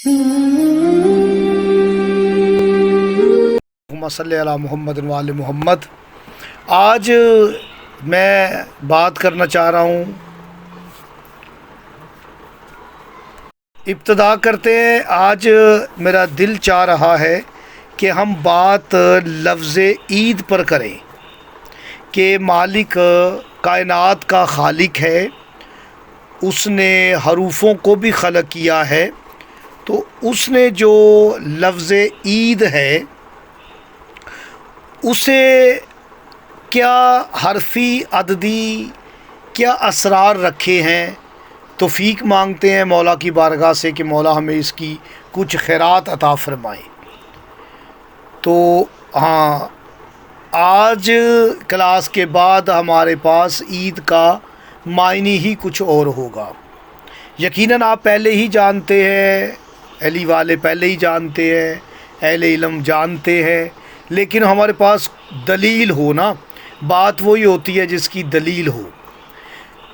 اللہم صلی علی محمد و آل محمد۔ آج میں بات کرنا چاہ رہا ہوں، ابتدا کرتے ہیں۔ آج میرا دل چاہ رہا ہے کہ ہم بات لفظ عید پر کریں کہ مالک کائنات کا خالق ہے، اس نے حروفوں کو بھی خلق کیا ہے، تو اس نے جو لفظ عید ہے اسے کیا حرفی عددی کیا اسرار رکھے ہیں۔ توفیق مانگتے ہیں مولا کی بارگاہ سے کہ مولا ہمیں اس کی کچھ خیرات عطا فرمائے۔ تو ہاں، آج کلاس کے بعد ہمارے پاس عید کا معنی ہی کچھ اور ہوگا۔ یقیناً آپ پہلے ہی جانتے ہیں، علی والے پہلے ہی جانتے ہیں، اہل علم جانتے ہیں، لیکن ہمارے پاس دلیل ہو نا، بات وہی ہوتی ہے جس کی دلیل ہو۔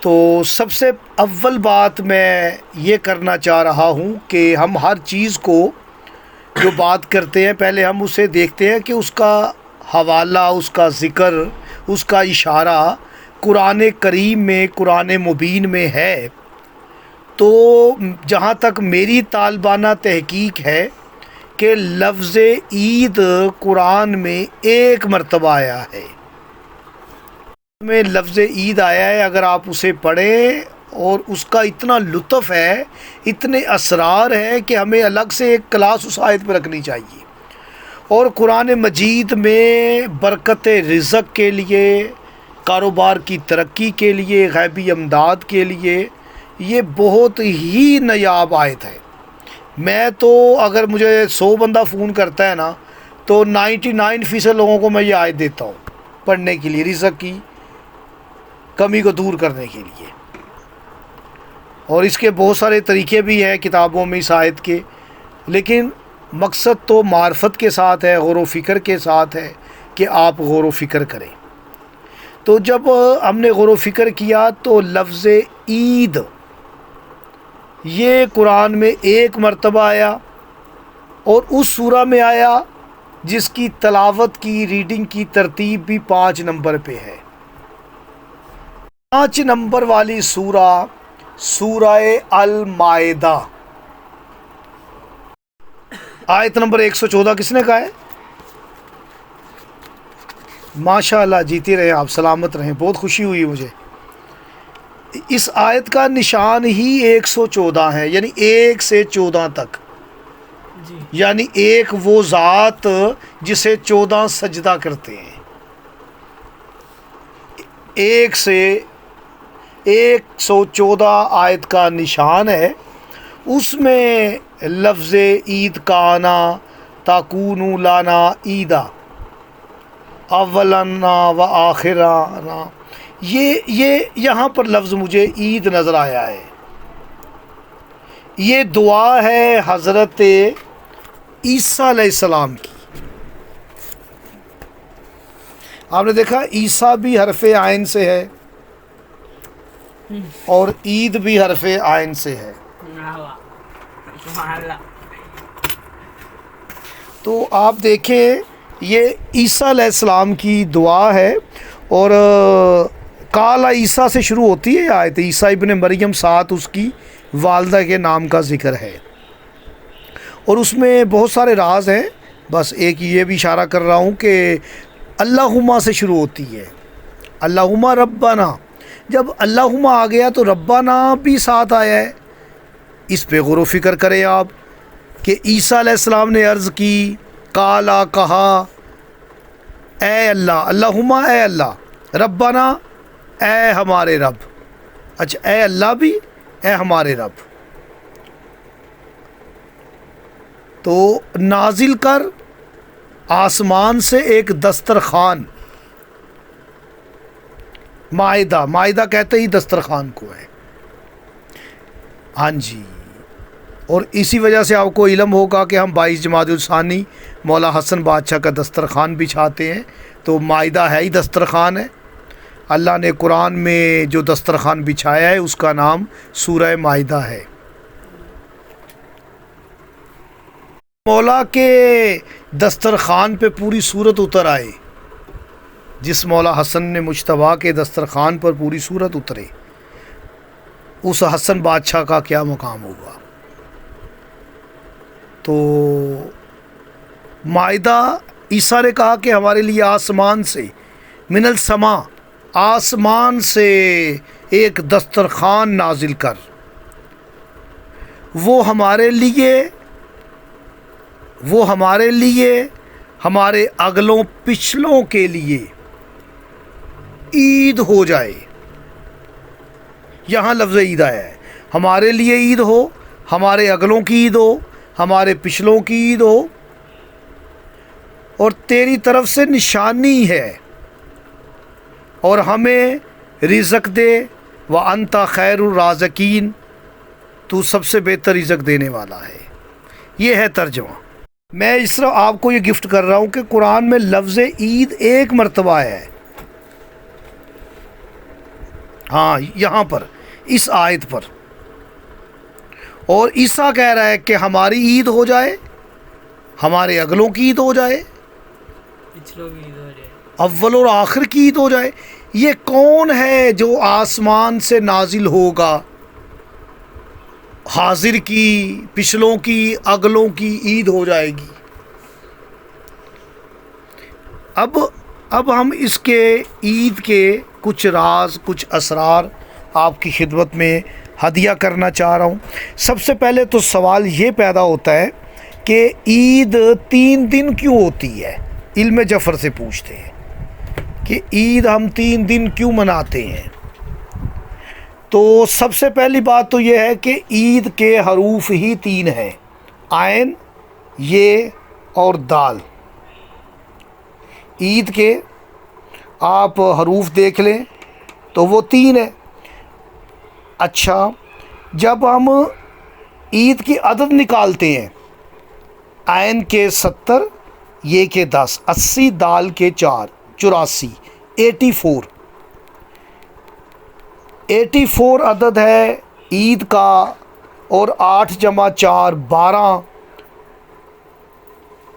تو سب سے اول بات میں یہ کرنا چاہ رہا ہوں کہ ہم ہر چیز کو جو بات کرتے ہیں پہلے ہم اسے دیکھتے ہیں کہ اس کا حوالہ، اس کا ذکر، اس کا اشارہ قرآن کریم میں، قرآن مبین میں ہے۔ تو جہاں تک میری طالبانہ تحقیق ہے کہ لفظ عید قرآن میں ایک مرتبہ آیا ہے، میں لفظ عید آیا ہے۔ اگر آپ اسے پڑھیں اور اس کا اتنا لطف ہے، اتنے اسرار ہے کہ ہمیں الگ سے ایک کلاس اس آیت پہ رکھنی چاہیے۔ اور قرآن مجید میں برکت رزق کے لیے، کاروبار کی ترقی کے لیے، غیبی امداد کے لیے یہ بہت ہی نایاب آیت ہے۔ میں تو اگر مجھے 100 بندہ فون کرتا ہے نا تو 99% لوگوں کو میں یہ آیت دیتا ہوں پڑھنے کے لیے، رزق کی کمی کو دور کرنے کے لیے۔ اور اس کے بہت سارے طریقے بھی ہیں کتابوں میں اس آیت کے، لیکن مقصد تو معرفت کے ساتھ ہے، غور و فکر کے ساتھ ہے کہ آپ غور و فکر کریں۔ تو جب ہم نے غور و فکر کیا تو لفظ عید یہ قرآن میں ایک مرتبہ آیا، اور اس سورہ میں آیا جس کی تلاوت کی، ریڈنگ کی ترتیب بھی 5 نمبر پہ ہے۔ 5 نمبر والی سورہ سورہ المائدہ، آیت نمبر 114 کس نے کہا ہے؟ ماشاءاللہ، جیتے رہے آپ، سلامت رہیں، بہت خوشی ہوئی مجھے۔ اس آیت کا نشان ہی 114 ہے، یعنی 1 سے 14 تک، یعنی ایک وہ ذات جسے 14 سجدہ کرتے ہیں۔ 1 سے 114 آیت کا نشان ہے۔ اس میں لفظ عید کا آنا، تاکون لانا عیدا اولانا و آخرانا، یہ یہاں پر لفظ مجھے عید نظر آیا ہے۔ یہ دعا ہے حضرت عیسیٰ علیہ السلام کی۔ آپ نے دیکھا عیسیٰ بھی حرف عین سے ہے اور عید بھی حرف عین سے ہے۔ تو آپ دیکھیں یہ عیسیٰ علیہ السلام کی دعا ہے، اور قال عیسیٰ سے شروع ہوتی ہے آیت، عیسیٰ ابن مریم، ساتھ اس کی والدہ کے نام کا ذکر ہے، اور اس میں بہت سارے راز ہیں۔ بس ایک یہ بھی اشارہ کر رہا ہوں کہ اللہم سے شروع ہوتی ہے، اللہم ربنا۔ جب اللہم آ گیا تو ربنا بھی ساتھ آیا ہے۔ اس پہ غور و فکر کریں آپ کہ عیسیٰ علیہ السلام نے عرض کی، قالا کہا، اے اللہ، اللہم اے اللہ، ربنا اے ہمارے رب۔ اچھا، اے اللہ بھی، اے ہمارے رب۔ تو نازل کر آسمان سے ایک دسترخوان، مائدہ، مائدہ کہتے ہی دسترخوان کو ہے۔ ہاں جی، اور اسی وجہ سے آپ کو علم ہوگا کہ ہم 22 جمادی الثانی مولا حسن بادشاہ کا دسترخوان بچھاتے ہیں، تو مائدہ ہے ہی دسترخوان ہے۔ اللہ نے قرآن میں جو دسترخوان بچھایا ہے اس کا نام سورہ مائدہ ہے۔ مولا کے دسترخوان پہ پوری صورت اتر آئے، جس مولا حسن نے مجتبیٰ کے دسترخوان پر پوری صورت اترے، اس حسن بادشاہ کا کیا مقام ہوگا؟ تو مائدہ عیسیٰ نے کہا کہ ہمارے لیے آسمان سے، من السما، آسمان سے ایک دسترخوان نازل کر، وہ ہمارے لیے ہمارے اگلوں پچھلوں کے لیے عید ہو جائے۔ یہاں لفظ عید آیا ہے، ہمارے لیے عید ہو، ہمارے اگلوں کی عید ہو، ہمارے پچھلوں کی عید ہو، اور تیری طرف سے نشانی ہے، اور ہمیں رزق دے، وَأَنْتَ خَيْرُ الرَّازِقِينَ، تو سب سے بہتر رزق دینے والا ہے۔ یہ ہے ترجمہ۔ میں اس طرح آپ کو یہ گفٹ کر رہا ہوں کہ قرآن میں لفظ عید ایک مرتبہ ہے، ہاں یہاں پر اس آیت پر، اور عیسیٰ کہہ رہا ہے کہ ہماری عید ہو جائے، ہمارے اگلوں کی عید ہو جائے، پچھلوں کی عید ہو جائے، اول اور آخر کی عید ہو جائے۔ یہ کون ہے جو آسمان سے نازل ہوگا؟ حاضر کی، پچھلوں کی، اگلوں کی عید ہو جائے گی۔ اب ہم اس کے عید کے کچھ راز، کچھ اسرار آپ کی خدمت میں ہدیہ کرنا چاہ رہا ہوں۔ سب سے پہلے تو سوال یہ پیدا ہوتا ہے کہ عید 3 دن کیوں ہوتی ہے؟ علم جعفر سے پوچھتے ہیں کہ عید ہم 3 دن کیوں مناتے ہیں؟ تو سب سے پہلی بات تو یہ ہے کہ عید کے حروف ہی 3 ہیں، عین، یہ اور دال۔ عید کے آپ حروف دیکھ لیں تو وہ 3 ہیں۔ اچھا، جب ہم عید کی عدد نکالتے ہیں، عین کے 70، یہ کے 10، 80، دال کے 4، 84، 84 عدد ہے عید کا، اور 8 جمع 4 12،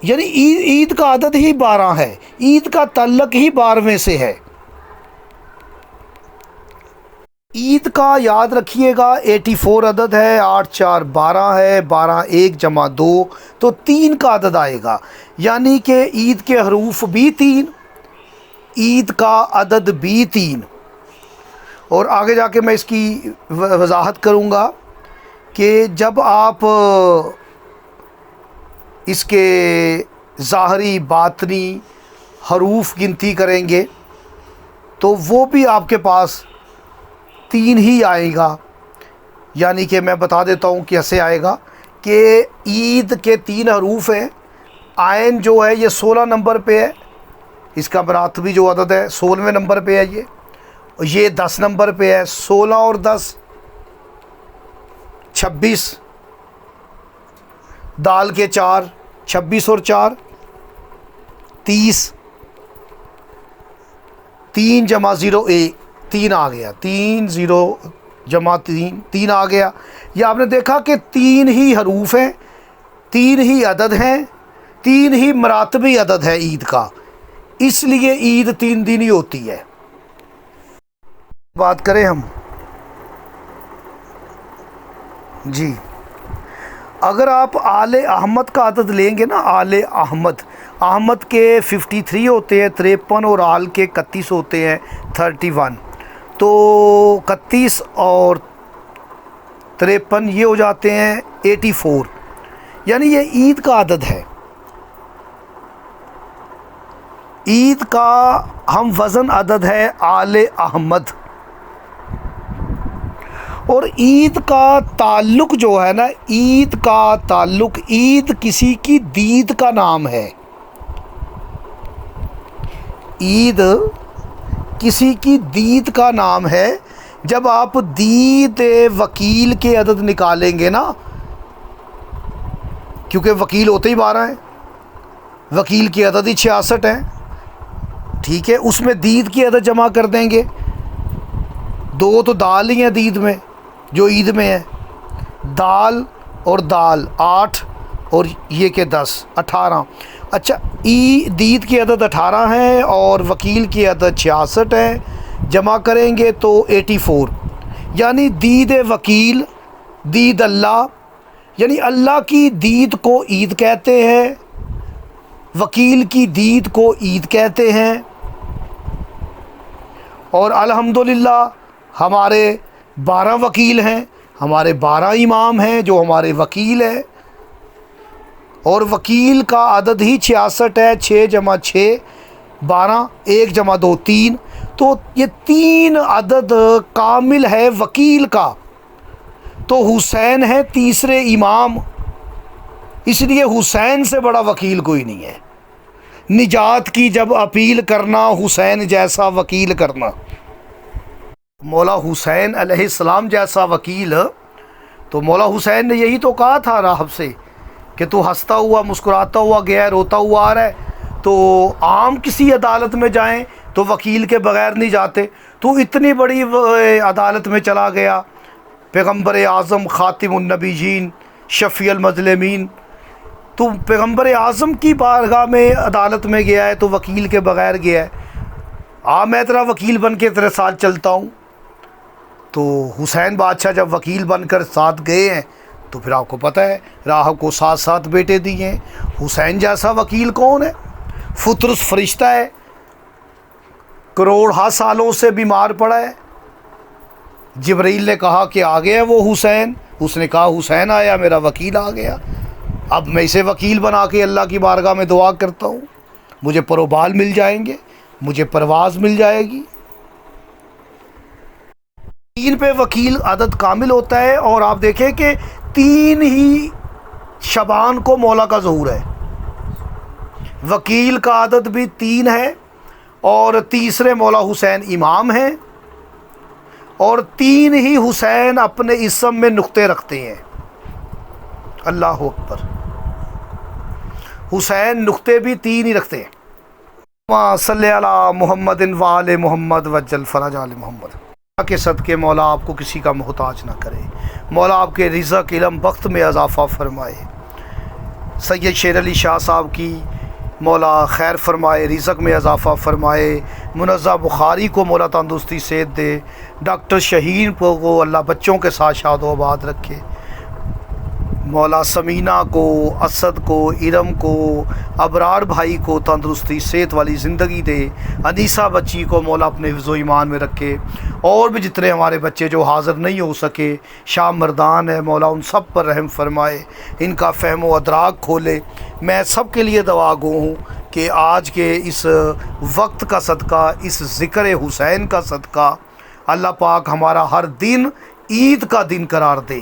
یعنی عید کا عدد ہی 12 ہے، عید کا تعلق ہی 12ویں سے ہے۔ عید کا یاد رکھیے گا 84 عدد ہے، 8 4 12 ہے، 12 1 جمع 2 تو 3 کا عدد آئے گا، یعنی کہ عید کے حروف بھی 3، عید کا عدد بھی 3۔ اور آگے جا کے میں اس کی وضاحت کروں گا کہ جب آپ اس کے ظاہری باطنی حروف گنتی کریں گے تو وہ بھی آپ کے پاس 3 ہی آئے گا، یعنی کہ میں بتا دیتا ہوں کیسے آئے گا کہ عید کے 3 حروف ہیں۔ عین جو ہے یہ 16 نمبر پہ ہے، اس کا مراتبی جو عدد ہے 16ویں نمبر پہ ہے، یہ 10 نمبر پہ ہے، 16 اور 10 26، دال کے 4، 26 اور 4 30، 3 جمع 0 1، 3 آ گیا، 3 0 جمع 3 3 آ گیا۔ یہ آپ نے دیکھا کہ 3 ہی حروف ہیں، 3 ہی عدد ہیں، 3 ہی مراتبی عدد ہے عید کا، اس لیے عید 3 دن ہی ہوتی ہے۔ بات کریں ہم جی، اگر آپ آل احمد کا عدد لیں گے نا، آل احمد کے 53 ہوتے ہیں 53، اور آل کے 31 ہوتے ہیں 31، تو 31 اور 53 یہ ہو جاتے ہیں 84، یعنی یہ عید کا عدد ہے۔ عید کا ہم وزن عدد ہے آل احمد، اور عید کا تعلق جو ہے نا، عید کا تعلق، عید کسی کی دید کا نام ہے، عید کسی کی دید کا نام ہے۔ جب آپ دید وکیل کے عدد نکالیں گے نا، کیونکہ وکیل ہوتے ہی 12 ہیں، وکیل کی عدد ہی 66 ہیں، ٹھیک ہے، اس میں دید کی عدد جمع کر دیں گے، 2 تو دال ہی ہیں دید میں جو عید میں ہے، دال اور دال 8 اور یہ کہ 10 18. اچھا دید کی عدد 18 ہے اور وکیل کی عدد 66 ہے، جمع کریں گے تو 84. یعنی دید وکیل، دید اللہ، یعنی اللہ کی دید کو عید کہتے ہیں، وکیل کی دید کو عید کہتے ہیں. اور الحمدللہ ہمارے 12 وکیل ہیں، ہمارے 12 امام ہیں جو ہمارے وکیل ہیں، اور وکیل کا عدد ہی 66 ہے. 6 جمع 6 12، 1 جمع 2 3. تو یہ 3 عدد کامل ہے وکیل کا. تو حسین ہے تیسرے امام، اس لیے حسین سے بڑا وکیل کوئی نہیں ہے. نجات کی جب اپیل کرنا، حسین جیسا وکیل کرنا. مولا حسین علیہ السلام جیسا وکیل. تو مولا حسین نے یہی تو کہا تھا راہب سے کہ تو ہنستا ہوا مسکراتا ہوا گیا ہے، روتا ہوا آ رہا ہے، تو عام کسی عدالت میں جائیں تو وکیل کے بغیر نہیں جاتے، تو اتنی بڑی عدالت میں چلا گیا، پیغمبر اعظم خاتم النبیین شفیع المظلمین، تو پیغمبر اعظم کی بارگاہ میں عدالت میں گیا ہے تو وکیل کے بغیر گیا ہے. میں تیرا وکیل بن کے تیرے ساتھ چلتا ہوں. تو حسین بادشاہ جب وکیل بن کر ساتھ گئے ہیں تو پھر آپ کو پتہ ہے راہب کو 7 بیٹے دیے ہیں. حسین جیسا وکیل کون ہے؟ فطرس فرشتہ ہے، کروڑ سالوں سے بیمار پڑا ہے. جبرائیل نے کہا کہ آ گیا وہ حسین، اس نے کہا حسین آیا، میرا وکیل آ گیا. اب میں اسے وکیل بنا کے اللہ کی بارگاہ میں دعا کرتا ہوں، مجھے پر و بال مل جائیں گے، مجھے پرواز مل جائے گی. 3 پہ وکیل عدد کامل ہوتا ہے. اور آپ دیکھیں کہ 3 ہی شبان کو مولا کا ظہور ہے. وکیل کا عدد بھی 3 ہے، اور تیسرے مولا حسین امام ہیں، اور 3 ہی حسین اپنے اسم میں نقطے رکھتے ہیں. اللہ اکبر. حسین نقطے بھی 3 ہی رکھتے ہیں. صلی علی محمد وآل محمد وجل فرج آل محمد. کے صدقے مولا آپ کو کسی کا محتاج نہ کرے، مولا آپ کے رزق علم وقت میں اضافہ فرمائے. سید شیر علی شاہ صاحب کی مولا خیر فرمائے، رزق میں اضافہ فرمائے. منزہ بخاری کو مولا تندرستی صحت دے. ڈاکٹر شہین کو اللہ بچوں کے ساتھ شاد و آباد رکھے. مولا سمینہ کو، اسد کو، ارم کو، ابرار بھائی کو تندرستی صحت والی زندگی دے. انیسہ بچی کو مولا اپنے حفظ و ایمان میں رکھے. اور بھی جتنے ہمارے بچے جو حاضر نہیں ہو سکے، شام مردان ہے، مولا ان سب پر رحم فرمائے، ان کا فہم و ادراک کھولے. میں سب کے لیے دعا گو ہوں کہ آج کے اس وقت کا صدقہ، اس ذکر حسین کا صدقہ، اللہ پاک ہمارا ہر دن عید کا دن قرار دے.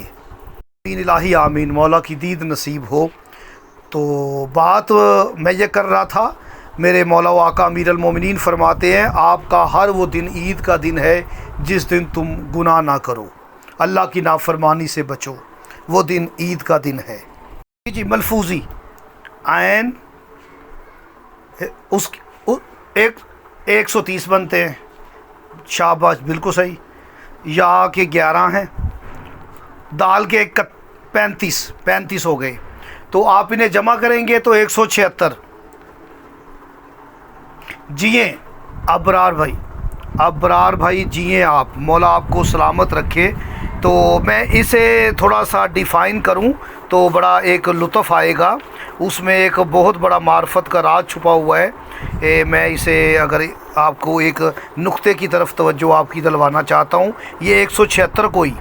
الہی آمین. مولا کی دید نصیب ہو. تو بات میں یہ کر رہا تھا، میرے مولا و آقا امیر المومنین فرماتے ہیں آپ کا ہر وہ دن عید کا دن ہے جس دن تم گناہ نہ کرو، اللہ کی نافرمانی سے بچو، وہ دن عید کا دن ہے. جی ملفوظی عین اس 130 بنتے ہیں. شاباش، بالکل صحیح. یا کے 11 ہیں، دال کے 35 ہو گئے. تو آپ انہیں جمع کریں گے تو 176. جئیں ابرار بھائی جئیں آپ، مولا آپ کو سلامت رکھے. تو میں اسے تھوڑا سا ڈیفائن کروں تو بڑا ایک لطف آئے گا، اس میں ایک بہت بڑا معرفت کا راز چھپا ہوا ہے. میں اسے اگر آپ کو ایک نقطے کی طرف توجہ آپ کی دلوانا چاہتا ہوں. یہ 176 کو ہی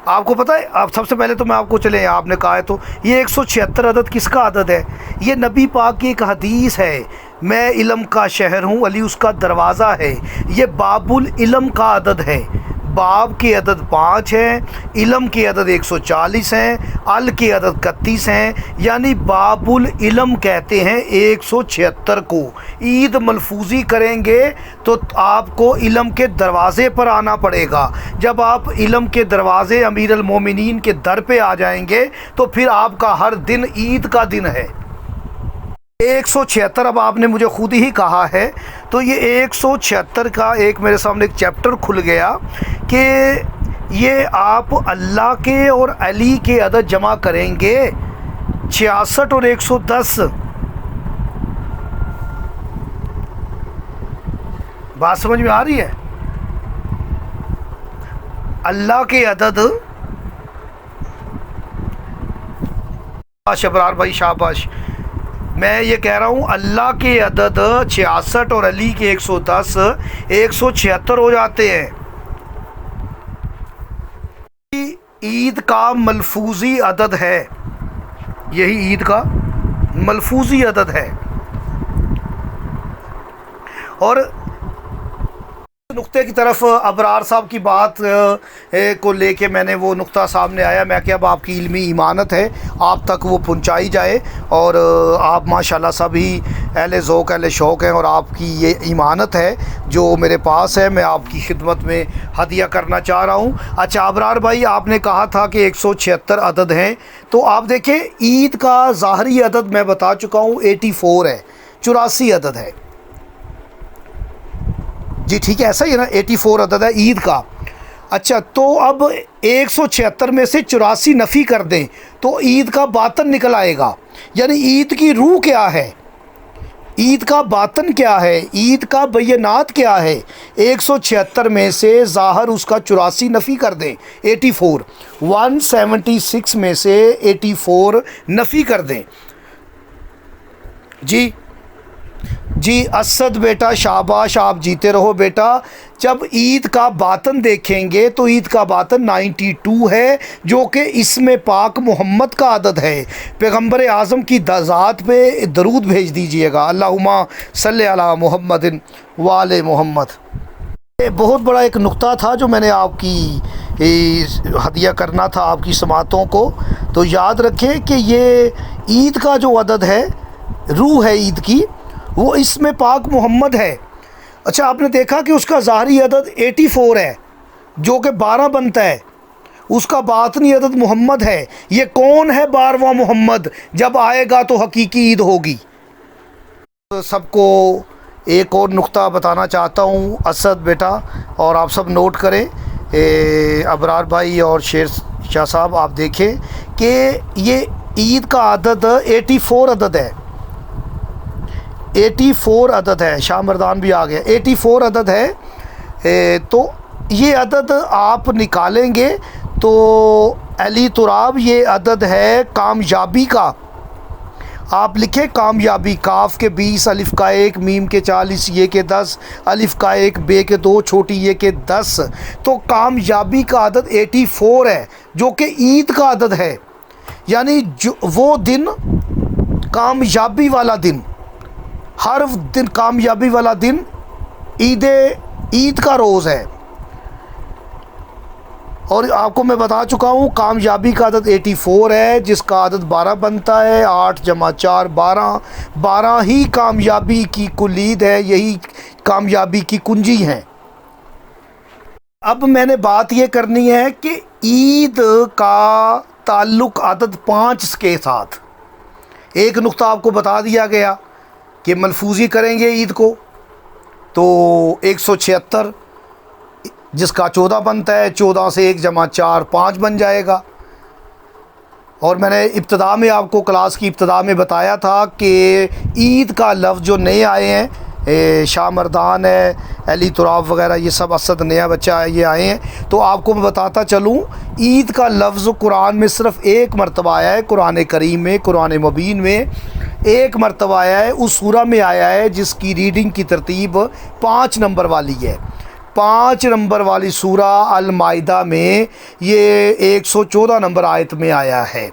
آپ کو پتہ ہے. آپ سب سے پہلے تو میں آپ کو چلیں، آپ نے کہا ہے تو یہ 176 عدد کس کا عدد ہے؟ یہ نبی پاک کی ایک حدیث ہے، میں علم کا شہر ہوں، علی اس کا دروازہ ہے. یہ باب العلم کا عدد ہے. باب کی عدد 5 ہیں، علم کی عدد 140 ہیں، ال کی عدد 31 ہیں، یعنی باب العلم کہتے ہیں 176 کو. عید ملفوظی کریں گے تو آپ کو علم کے دروازے پر آنا پڑے گا. جب آپ علم کے دروازے امیر المومنین کے در پہ آ جائیں گے تو پھر آپ کا ہر دن عید کا دن ہے. 176 اب آپ نے مجھے خود ہی کہا ہے تو یہ 176 کا ایک میرے سامنے ایک چیپٹر کھل گیا کہ یہ آپ اللہ کے اور علی کے عدد جمع کریں گے 66 اور 110 بات سمجھ میں آ رہی ہے؟ اللہ کے عدد، ابرار بھائی شاباش، میں یہ کہہ رہا ہوں اللہ کے عدد 66 اور علی کے 110 176 ہو جاتے ہیں۔ عید کا ملفوظی عدد ہے، یہی عید کا ملفوظی عدد ہے۔ اور نقطے کی طرف ابرار صاحب کی بات کو لے کے میں نے وہ نقطہ سامنے آیا، میں کہ اب آپ کی علمی ایمانت ہے آپ تک وہ پہنچائی جائے، اور آپ ماشاءاللہ سبھی اہل ذوق اہل شوق ہیں، اور آپ کی یہ ایمانت ہے جو میرے پاس ہے، میں آپ کی خدمت میں ہدیہ کرنا چاہ رہا ہوں۔ اچھا ابرار بھائی، آپ نے کہا تھا کہ 176 عدد ہیں، تو آپ دیکھیں عید کا ظاہری عدد میں بتا چکا ہوں 84 ہے، 84 عدد ہے جی، ٹھیک ہے، ایسا ہی ہے نا، 84 عدد ہے عید کا۔ اچھا تو اب 176 میں سے 84 نفی کر دیں تو عید کا باطن نکل آئے گا، یعنی عید کی روح کیا ہے، عید کا باطن کیا ہے، عید کا بینات کیا ہے۔ 176 میں سے ظاہر اس کا 84 نفی کر دیں، 84 176 میں سے 84 نفی کر دیں جی۔ جی اسد بیٹا شاباش، آپ جیتے رہو بیٹا۔ جب عید کا باطن دیکھیں گے تو عید کا باطن 92 ہے، جو کہ اسم پاک محمد کا عدد ہے۔ پیغمبر اعظم کی ذات پہ درود بھیج دیجئے گا، اللہم صلی علی محمد وآل محمد۔ یہ بہت بڑا ایک نقطہ تھا جو میں نے آپ کی ہدیہ کرنا تھا آپ کی سماعتوں کو، تو یاد رکھیں کہ یہ عید کا جو عدد ہے، روح ہے عید کی، وہ اسم پاک محمد ہے۔ اچھا آپ نے دیکھا کہ اس کا ظاہری عدد 84 ہے جو کہ 12 بنتا ہے، اس کا باطنی عدد محمد ہے۔ یہ کون ہے 12واں محمد؟ جب آئے گا تو حقیقی عید ہوگی۔ سب کو ایک اور نقطہ بتانا چاہتا ہوں اسد بیٹا، اور آپ سب نوٹ کریں، ابرار بھائی اور شیر شاہ صاحب آپ دیکھیں کہ یہ عید کا عدد 84 عدد ہے، 84 عدد ہے، شاہ مردان بھی آ گیا، 84 عدد ہے۔ تو یہ عدد آپ نکالیں گے تو علی تراب یہ عدد ہے کامیابی کا۔ آپ لکھیں کامیابی، کاف کے 20، الف کا 1، میم کے 40، یہ کے 10، الف کا 1، بے کے 2، چھوٹی یہ کے 10، تو کامیابی کا عدد 84 ہے جو کہ عید کا عدد ہے، یعنی وہ دن کامیابی والا دن، ہر دن کامیابی والا دن عید کا روز ہے۔ اور آپ کو میں بتا چکا ہوں کامیابی کا عدد 84 ہے، جس کا عدد 12 بنتا ہے، 8 + 4 12، 12 ہی کامیابی کی کلید ہے، یہی کامیابی کی کنجی ہیں۔ اب میں نے بات یہ کرنی ہے کہ عید کا تعلق عدد 5 کے ساتھ، ایک نقطہ آپ کو بتا دیا گیا کہ ملفوظی کریں گے عید کو تو 176 جس کا 14 بنتا ہے، 14 سے 1 + 4 5 بن جائے گا۔ اور میں نے ابتدا میں آپ کو کلاس کی ابتدا میں بتایا تھا کہ عید کا لفظ جو نئے آئے ہیں، شاہ مردان ہے، علی تراب وغیرہ، یہ سب اسد نیا بچہ ہے، یہ آئے ہیں، تو آپ کو میں بتاتا چلوں عید کا لفظ قرآن میں صرف ایک مرتبہ آیا ہے، قرآن کریم میں، قرآن مبین میں ایک مرتبہ آیا ہے، اس سورہ میں آیا ہے جس کی ریڈنگ کی ترتیب 5 نمبر والی ہے۔ 5 نمبر والی سورہ المائدہ میں یہ 114 نمبر آیت میں آیا ہے۔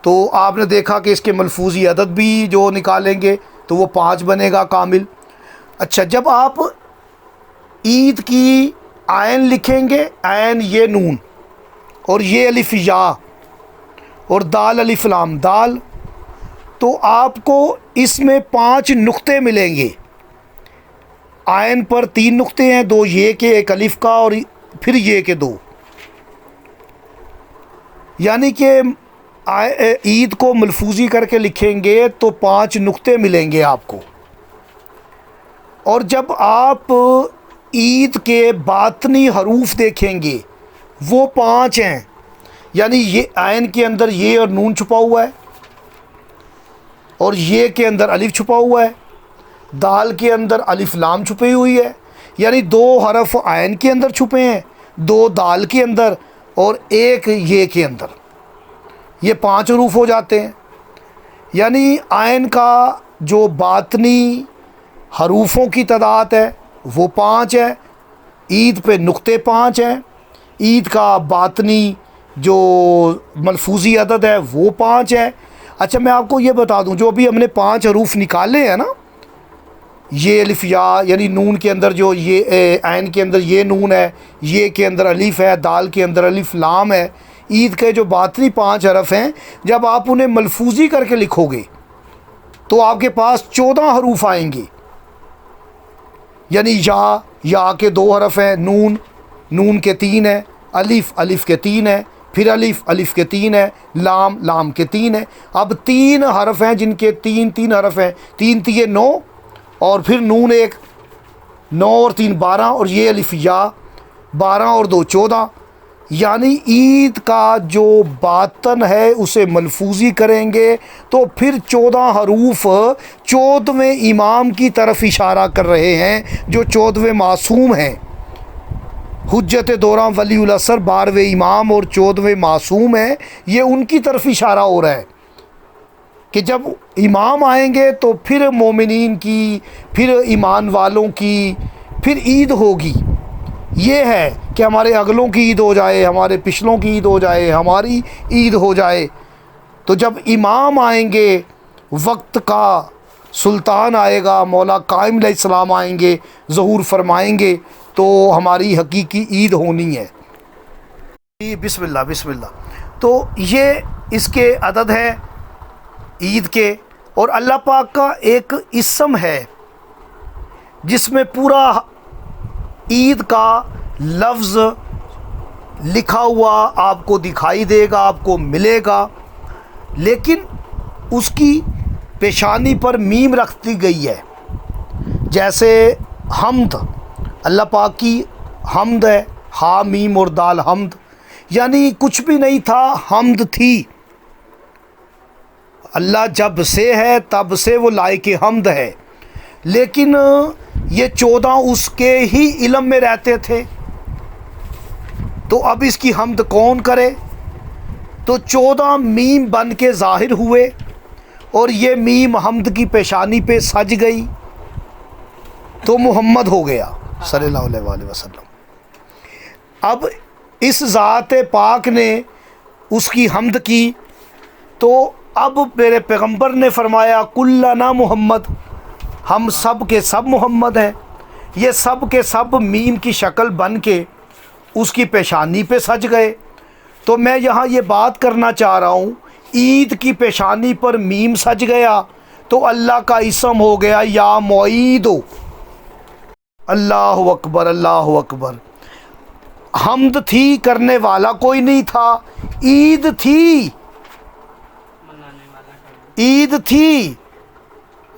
تو آپ نے دیکھا کہ اس کے ملفوظی عدد بھی جو نکالیں گے تو وہ 5 بنے گا کامل۔ اچھا جب آپ عید کی عین لکھیں گے، عین یہ نون اور یہ الف یا اور دال الف لام دال، تو آپ کو اس میں 5 نقطے ملیں گے۔ عین پر 3 نقطے ہیں، 2 یہ کے، 1 الف کا، اور پھر یہ کے 2، یعنی کہ عید کو ملفوظی کر کے لکھیں گے تو 5 نقطے ملیں گے آپ کو۔ اور جب آپ عید کے باطنی حروف دیکھیں گے وہ 5 ہیں، یعنی یہ عین کے اندر یہ اور نون چھپا ہوا ہے، اور یہ کے اندر الف چھپا ہوا ہے، دال کے اندر الف لام چھپی ہوئی ہے، یعنی 2 حرف عین کے اندر چھپے ہیں، 2 دال کے اندر اور 1 یہ کے اندر، یہ 5 حروف ہو جاتے ہیں۔ یعنی عین کا جو باطنی حروفوں کی تعداد ہے وہ 5 ہے، عید پہ نقطے 5 ہیں، عید کا باطنی جو ملفوظی عدد ہے وہ 5 ہے۔ اچھا میں آپ کو یہ بتا دوں، جو ابھی ہم نے 5 حروف نکالے ہیں نا، یہ الف یا یعنی نون کے اندر جو یہ عین کے اندر یہ نون ہے، یہ کے اندر الف ہے، دال کے اندر الف لام ہے، عید کے جو باطنی 5 حرف ہیں، جب آپ انہیں ملفوظی کر کے لکھو گے تو آپ کے پاس 14 حروف آئیں گے۔ یعنی یا کے 2 حرف ہیں، نون کے 3 ہیں، الف کے 3 ہیں، پھر الف کے 3 ہیں، لام کے 3 ہیں۔ اب 3 حرف ہیں جن کے 3 حرف ہیں، 3 تیے 9 اور پھر نون 1، 9 اور 3 12، اور یہ الف یا 12 اور 2 14۔ یعنی عید کا جو باطن ہے اسے ملفوظی کریں گے تو پھر 14 حروف 14ویں امام کی طرف اشارہ کر رہے ہیں جو 14ویں معصوم ہیں۔ حجت دوراں ولی العصر 12ویں امام اور 14ویں معصوم ہیں، یہ ان کی طرف اشارہ ہو رہا ہے کہ جب امام آئیں گے تو پھر مومنین کی، پھر ایمان والوں کی پھر عید ہوگی۔ یہ ہے کہ ہمارے اگلوں کی عید ہو جائے، ہمارے پچھلوں کی عید ہو جائے، ہماری عید ہو جائے۔ تو جب امام آئیں گے، وقت کا سلطان آئے گا، مولا قائم علیہ السلام آئیں گے، ظہور فرمائیں گے، تو ہماری حقیقی عید ہونی ہے۔ بسم اللہ۔ تو یہ اس کے عدد ہے عید کے، اور اللہ پاک کا ایک اسم ہے جس میں پورا عید کا لفظ لکھا ہوا آپ کو دکھائی دے گا، آپ کو ملے گا، لیکن اس کی پیشانی پر میم رکھ دی گئی ہے۔ جیسے حمد، اللہ پاک کی حمد ہے، ہا میم اور دال حمد، یعنی کچھ بھی نہیں تھا، حمد تھی۔ اللہ جب سے ہے تب سے وہ لائق حمد ہے، لیکن یہ 14 اس کے ہی علم میں رہتے تھے، تو اب اس کی حمد کون کرے؟ تو 14 میم بن کے ظاہر ہوئے اور یہ میم حمد کی پیشانی پہ سج گئی تو محمد ہو گیا صلی اللہ علیہ وآلہ وسلم۔ اب اس ذات پاک نے اس کی حمد کی، تو اب میرے پیغمبر نے فرمایا کلنا محمد، ہم سب کے سب محمد ہیں۔ یہ سب کے سب میم کی شکل بن کے اس کی پیشانی پہ سج گئے۔ تو میں یہاں یہ بات کرنا چاہ رہا ہوں، عید کی پیشانی پر میم سج گیا تو اللہ کا اسم ہو گیا یا معید۔ اللہ اکبر، اللہ اکبر۔ حمد تھی، کرنے والا کوئی نہیں تھا، عید تھی، عید تھی،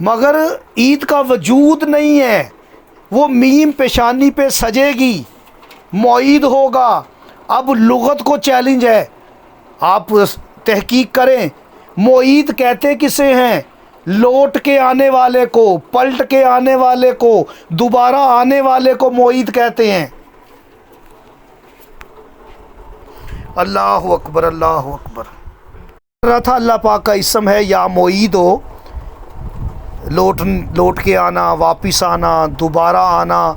مگر عید کا وجود نہیں ہے۔ وہ میم پیشانی پہ سجے گی، معید ہوگا۔ اب لغت کو چیلنج ہے، آپ تحقیق کریں، معید کہتے کسے ہیں؟ لوٹ کے آنے والے کو، پلٹ کے آنے والے کو، دوبارہ آنے والے کو معید کہتے ہیں۔ اللہ اکبر، اللہ اکبر۔ رہا تھا اللہ پاک کا اسم ہے یا معید ہو، لوٹ کے آنا، واپس آنا، دوبارہ آنا،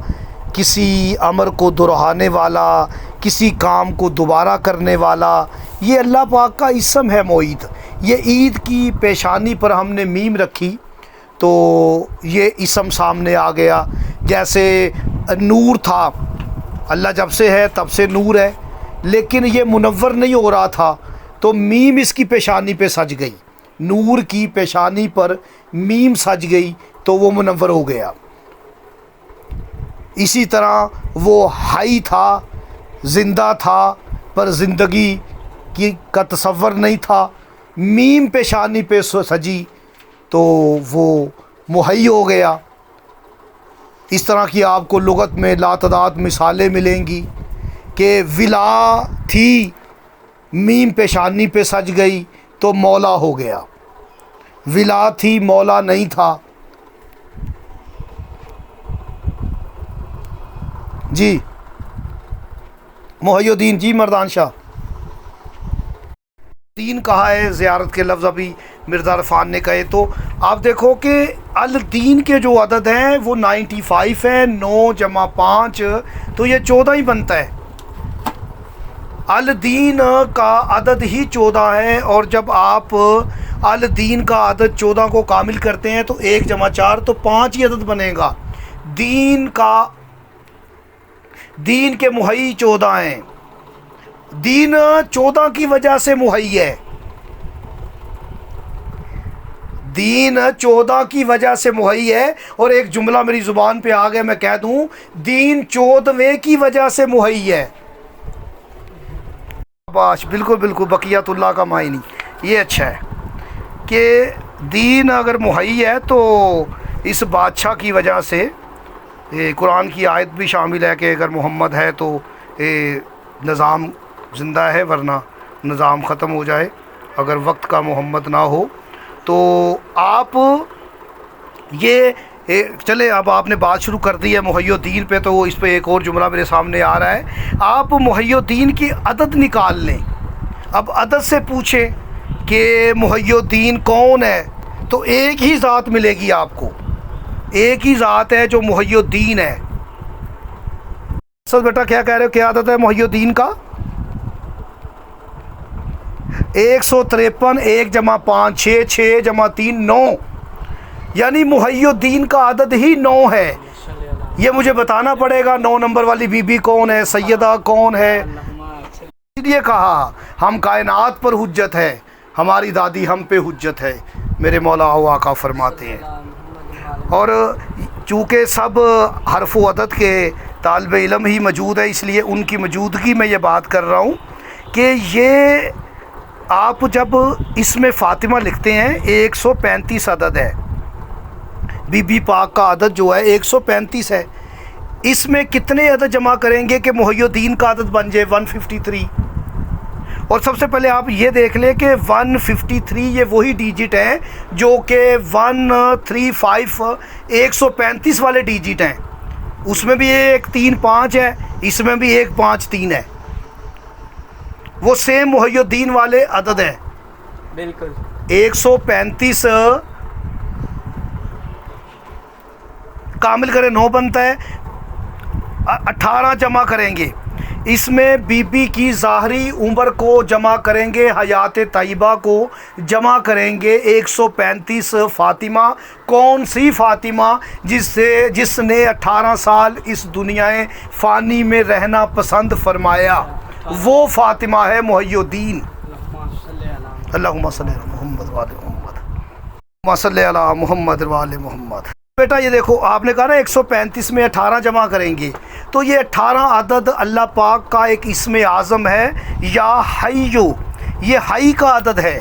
کسی امر کو دہرانے والا، کسی کام کو دوبارہ کرنے والا، یہ اللہ پاک کا اسم ہے معید۔ یہ عید کی پیشانی پر ہم نے میم رکھی تو یہ اسم سامنے آ گیا۔ جیسے نور تھا، اللہ جب سے ہے تب سے نور ہے، لیکن یہ منور نہیں ہو رہا تھا تو میم اس کی پیشانی پہ سج گئی، نور کی پیشانی پر میم سج گئی تو وہ منور ہو گیا۔ اسی طرح وہ حی تھا، زندہ تھا، پر زندگی کا تصور نہیں تھا، میم پیشانی پہ سجی تو وہ محی ہو گیا۔ اس طرح کی آپ کو لغت میں لاتعداد مثالیں ملیں گی کہ ولا تھی، میم پیشانی پہ سج گئی تو مولا ہو گیا۔ ولا تھی مولا نہیں تھا. جی محی الدین جی مردان شاہ. دین کہا ہے, زیارت کے لفظ ابھی مرزا عرفان نے کہے, تو آپ دیکھو کہ الدین کے جو عدد ہیں وہ 95 ہیں. 9 جمع 5 تو یہ 14 ہی بنتا ہے. الدین کا عدد ہی 14 ہے, اور جب آپ الدین کا عدد 14 کو کامل کرتے ہیں تو 1 جمع 4 تو 5 ہی عدد بنے گا. دین کے محی 14 ہیں. دین 14 کی وجہ سے محی ہے. دین 14 کی وجہ سے محی ہے. اور ایک جملہ میری زبان پہ آ گیا, میں کہہ دوں, دین 14ویں کی وجہ سے محی ہے. باش بالکل بالکل, بقیت اللہ کا معنی یہ اچھا ہے کہ دین اگر محی ہے تو اس بادشاہ کی وجہ سے. قرآن کی آیت بھی شامل ہے کہ اگر محمد ہے تو نظام زندہ ہے, ورنہ نظام ختم ہو جائے اگر وقت کا محمد نہ ہو. تو آپ یہ چلے, اب آپ نے بات شروع کر دی ہے محی الدین پہ, تو اس پہ ایک اور جملہ میرے سامنے آ رہا ہے. آپ محی الدین کی عدد نکال لیں. اب عدد سے پوچھیں کہ محی الدین کون ہے, تو ایک ہی ذات ملے گی آپ کو. ایک ہی ذات ہے جو محی الدین ہے. سر بیٹا کیا کہہ رہے ہو, کیا عدد ہے محی الدین کا؟ 153. 1 جمع 5 6, 6 جمع 3 9, یعنی محی الدین کا عدد ہی 9 ہے. یہ مجھے بتانا پڑے گا 9 نمبر والی بی بی کون ہے, سیدہ کون ہے. اس لیے کہا ہم کائنات پر حجت ہے, ہماری دادی ہم پہ حجت ہے, میرے مولا و آقا فرماتے ہیں. اور چونکہ سب حرف و عدد کے طالب علم ہی موجود ہے, اس لیے ان کی موجودگی میں یہ بات کر رہا ہوں کہ یہ آپ جب اس میں فاطمہ لکھتے ہیں 135 عدد ہے. بی بی پاک کا عدد جو ہے 135 ہے. اس میں کتنے عدد جمع کریں گے کہ محی الدین کا عدد بن جائے 153؟ اور سب سے پہلے آپ یہ دیکھ لیں کہ 153 یہ وہی ڈیجٹ ہیں جو کہ 135 135 والے ڈیجٹ ہیں. اس میں بھی ایک 3 5 ہے, اس میں بھی ایک 5 3 ہے. وہ سیم محی الدین والے عدد ہیں. بالکل 135 کامل کریں 9 بنتا ہے. 18 جمع کریں گے, اس میں بی بی کی ظاہری عمر کو جمع کریں گے, حیات طیبہ کو جمع کریں گے. 135 فاطمہ. کون سی فاطمہ؟ جس نے 18 سال اس دنیا فانی میں رہنا پسند فرمایا, وہ فاطمہ ہے محی الدین. اللہم صلی علی محمد و آل محمد, اللہم صلی علی محمد و آل محمد. بیٹا یہ دیکھو, آپ نے کہا نا 135 میں 18 جمع کریں گے, تو یہ 18 عدد اللہ پاک کا ایک اسم اعظم ہے, یا حیو, یہ حی کا عدد ہے.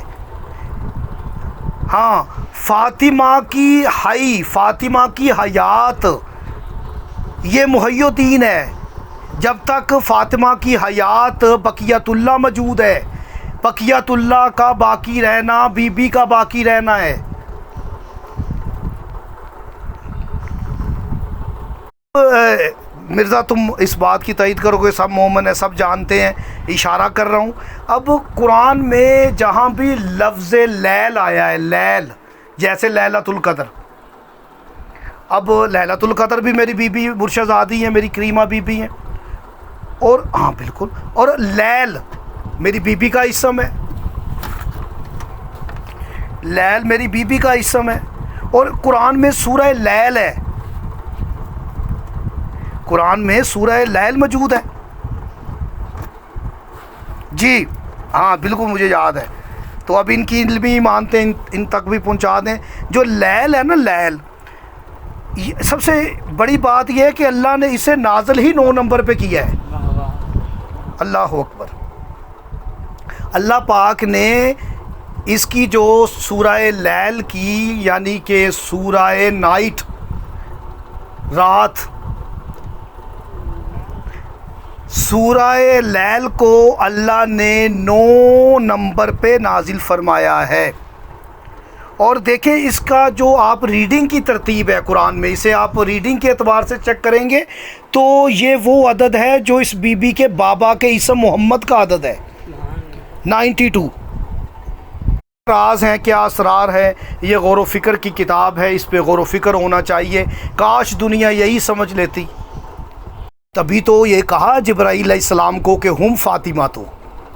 ہاں, فاطمہ کی حی, فاطمہ کی حیات, یہ محی الدین ہے. جب تک فاطمہ کی حیات بقیت اللہ موجود ہے, بقیت اللہ کا باقی رہنا بی بی کا باقی رہنا ہے. مرزا تم اس بات کی تائید کرو کہ سب مومن ہیں, سب جانتے ہیں, اشارہ کر رہا ہوں. اب قرآن میں جہاں بھی لفظ لیل آیا ہے, لیل, جیسے لیلۃ القدر, اب لیلۃ القدر بھی میری بی بی مرشدزادی ہیں, میری کریمہ بی بی ہیں, اور ہاں بالکل, اور لیل میری بی بی کا اسم ہے, لیل میری بی بی کا اسم ہے. اور قرآن میں سورہ لیل ہے, قرآن میں سورہ لیل موجود ہے. جی ہاں بالکل مجھے یاد ہے. تو اب ان کی علمی مانتے ہیں, ان تک بھی پہنچا دیں. جو لیل ہے نا, لیل, سب سے بڑی بات یہ ہے کہ اللہ نے اسے نازل ہی 9 نمبر پہ کیا ہے. اللہ اکبر. اللہ پاک نے اس کی جو سورہ لیل کی, یعنی کہ سورہ نائٹ, رات, سورہ لیل کو اللہ نے 9 نمبر پہ نازل فرمایا ہے. اور دیکھیں اس کا جو آپ ریڈنگ کی ترتیب ہے قرآن میں، اسے آپ ریڈنگ کے اعتبار سے چیک کریں گے تو یہ وہ عدد ہے جو اس بی بی کے بابا کے اسم محمد کا عدد ہے، 92۔ راز ہیں، کیا اسرار ہے، یہ غور و فکر کی کتاب ہے، اس پہ غور و فکر ہونا چاہیے۔ کاش دنیا یہی سمجھ لیتی، تبھی تو یہ کہا جبرائیل علیہ السلام کو کہ ہم فاطمہ تو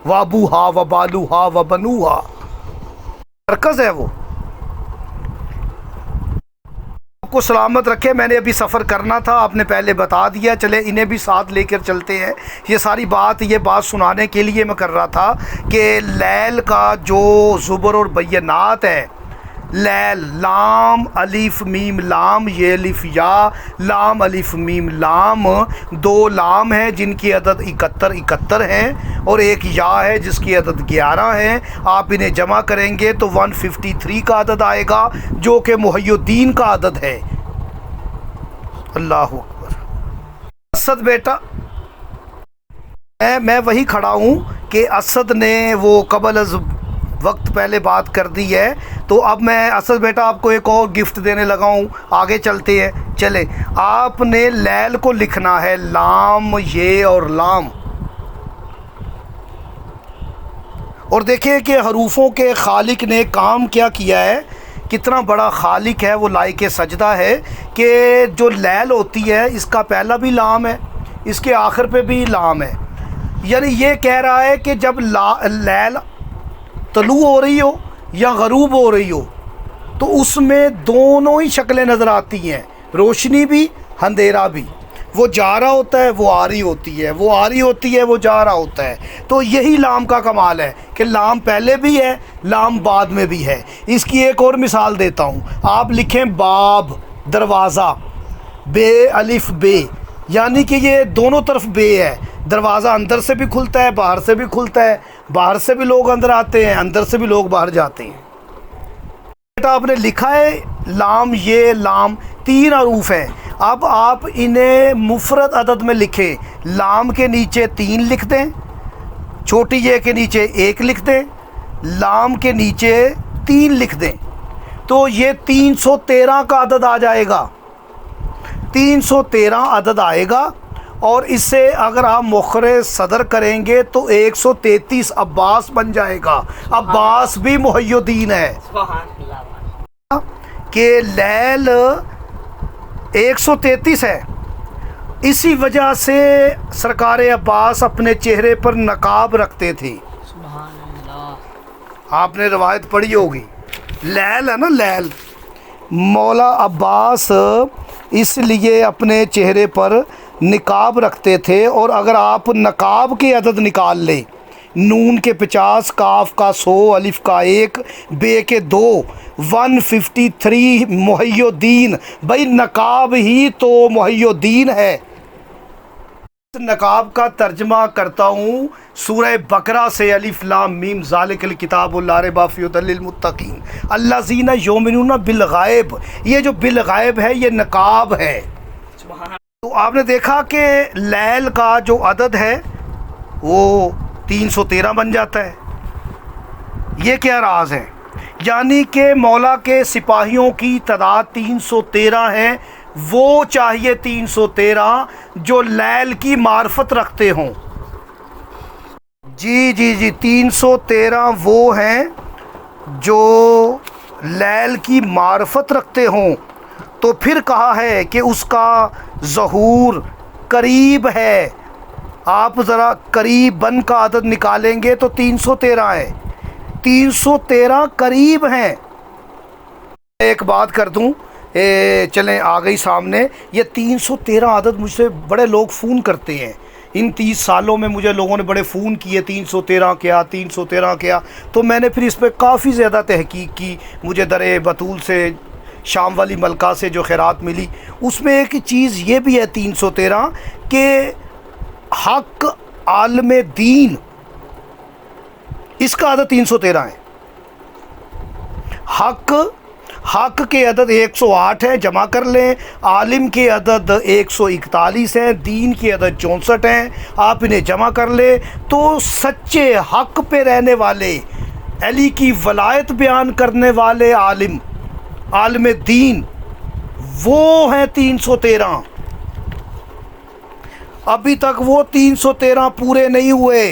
وابوہا وبالوہا وبنوہا، مرکز ہے وہ۔ آپ کو سلامت رکھے، میں نے ابھی سفر کرنا تھا، آپ نے پہلے بتا دیا، چلے انہیں بھی ساتھ لے کر چلتے ہیں۔ یہ ساری بات سنانے کے لیے میں کر رہا تھا کہ لیل کا جو زبر اور بینات ہے، لیل لام الف میم لام، یہ الف یا، لام الف میم لام، دو لام ہیں جن کی عدد 71 ہیں اور ایک یا ہے جس کی عدد 11 ہے۔ آپ انہیں جمع کریں گے تو 153 کا عدد آئے گا جو کہ محی الدین کا عدد ہے۔ اللہ اکبر۔ اسد بیٹا، میں وہی کھڑا ہوں کہ اسد نے وہ قبل از وقت پہلے بات کر دی ہے، تو اب میں اسد بیٹا آپ کو ایک اور گفٹ دینے لگا ہوں، آگے چلتے ہیں۔ چلے، آپ نے لیل کو لکھنا ہے لام یہ اور لام، اور دیکھیں کہ حروفوں کے خالق نے کام کیا کیا ہے، کتنا بڑا خالق ہے وہ، لائق سجدہ ہے کہ جو لیل ہوتی ہے اس کا پہلا بھی لام ہے، اس کے آخر پہ بھی لام ہے، یعنی یہ کہہ رہا ہے کہ جب لیل طلوع ہو رہی ہو یا غروب ہو رہی ہو تو اس میں دونوں ہی شکلیں نظر آتی ہیں، روشنی بھی اندھیرا بھی، وہ جا رہا ہوتا ہے وہ آ رہی ہوتی ہے، وہ آ رہی ہوتی ہے وہ جا رہا ہوتا ہے۔ تو یہی لام کا کمال ہے کہ لام پہلے بھی ہے، لام بعد میں بھی ہے۔ اس کی ایک اور مثال دیتا ہوں، آپ لکھیں باب دروازہ، بے الف بے، یعنی کہ یہ دونوں طرف بے ہے، دروازہ اندر سے بھی کھلتا ہے باہر سے بھی کھلتا ہے، باہر سے بھی لوگ اندر آتے ہیں اندر سے بھی لوگ باہر جاتے ہیں۔ بیٹا آپ نے لکھا ہے لام یہ لام، 3 حروف ہیں، اب آپ انہیں مفرد عدد میں لکھیں، لام کے نیچے 3 لکھ دیں، چھوٹی یہ کے نیچے 1 لکھ دیں، لام کے نیچے 3 لکھ دیں، تو یہ 313 کا عدد آ جائے گا، 313 عدد آئے گا، اور اس سے اگر آپ مخرج صدر کریں گے تو 133 عباس بن جائے گا۔ عباس بھی محی الدین ہے کہ لیل 133 ہے، اسی وجہ سے سرکار عباس اپنے چہرے پر نقاب رکھتے تھے۔ سبحان اللہ۔ آپ نے روایت پڑھی ہوگی، لیل ہے نا لیل، مولا عباس اس لیے اپنے چہرے پر نقاب رکھتے تھے، اور اگر آپ نقاب کے عدد نکال لیں، نون کے 50، کاف کا 100، الف کا 1، بے کے 2، 153 محی الدین، بھائی نقاب ہی تو محی الدین ہے۔ نقاب کا ترجمہ کرتا ہوں سورہ بقرہ سے، الف لام میم ذالک الکتاب لا ریب فیہ ھدی للمتقین الذین یؤمنون بالغیب، یہ جو بالغیب ہے یہ نقاب ہے۔ تو آپ نے دیکھا کہ لیل کا جو عدد ہے وہ 313 بن جاتا ہے۔ یہ کیا راز ہے؟ یعنی کہ مولا کے سپاہیوں کی تعداد 313 ہے، وہ چاہیے 313 جو لیل کی معرفت رکھتے ہوں۔ جی 313 وہ ہیں جو لیل کی معرفت رکھتے ہوں، تو پھر کہا ہے کہ اس کا ظہور قریب ہے۔ آپ ذرا قریباً کا عدد نکالیں گے تو 313 ہے، 313 قریب ہیں۔ ایک بات کر دوں، چلیں آ گئی سامنے، یہ 313 عدد مجھ سے بڑے لوگ فون کرتے ہیں، ان 30 سالوں میں مجھے لوگوں نے بڑے فون کیے 313 کیا 313 کیا، تو میں نے پھر اس پہ کافی زیادہ تحقیق کی، مجھے در بطول سے شام والی ملکہ سے جو خیرات ملی، اس میں ایک چیز یہ بھی ہے 313 کہ حق عالم دین، اس کا عدد 313 ہے۔ حق کے عدد 108 ہے، جمع کر لیں، عالم کے عدد 141 ہیں، دین کے عدد 64 ہیں، آپ انہیں جمع کر لیں تو سچے حق پہ رہنے والے علی کی ولایت بیان کرنے والے عالم دین وہ ہیں 313. ابھی تک وہ 313 پورے نہیں ہوئے.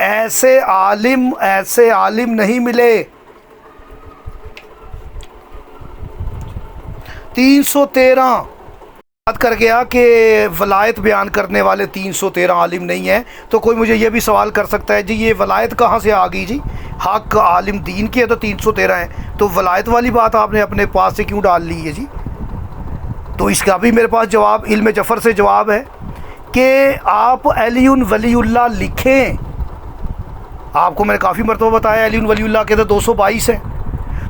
ایسے عالم نہیں ملے. 313 بات کر گیا کہ ولایت بیان کرنے والے 313 عالم نہیں ہیں. تو کوئی مجھے یہ بھی سوال کر سکتا ہے جی یہ ولایت کہاں سے آ گئی جی؟ حق عالم دین کی ہے تو 313 ہیں، تو ولایت والی بات آپ نے اپنے پاس سے کیوں ڈال لی ہے جی؟ تو اس کا بھی میرے پاس جواب علم جفر سے جواب ہے کہ آپ علی ولی اللہ لکھیں. آپ کو میں نے کافی مرتبہ بتایا علی ولی اللہ کے تو 222 ہیں،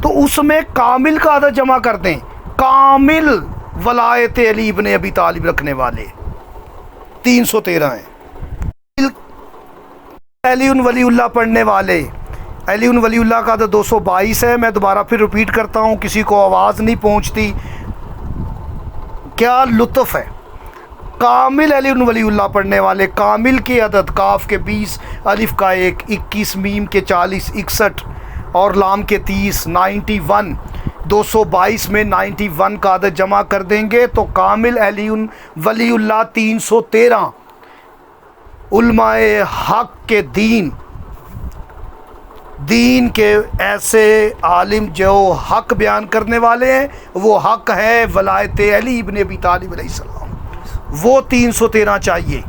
تو اس میں کامل کا عدد جمع کر دیں. کامل ولایت علی ابن ابی طالب رکھنے والے 313 ہیں. علی ولی اللہ پڑھنے والے علی ولی اللہ کا عدد 222 ہے. میں دوبارہ پھر ریپیٹ کرتا ہوں، کسی کو آواز نہیں پہنچتی. کیا لطف ہے. کامل علی ولی اللہ پڑھنے والے، کامل کے عدد کاف کے 20، الف کا 1، 21، میم کے 40، 61 اور لام کے 30، 91. 222 میں 91 کا عدد جمع کر دیں گے تو کامل علی ولی اللہ 313. علماء حق کے دین کے ایسے عالم جو حق بیان کرنے والے ہیں، وہ حق ہے ولایت علی ابن ابی طالب علیہ السلام، وہ 313 چاہیے.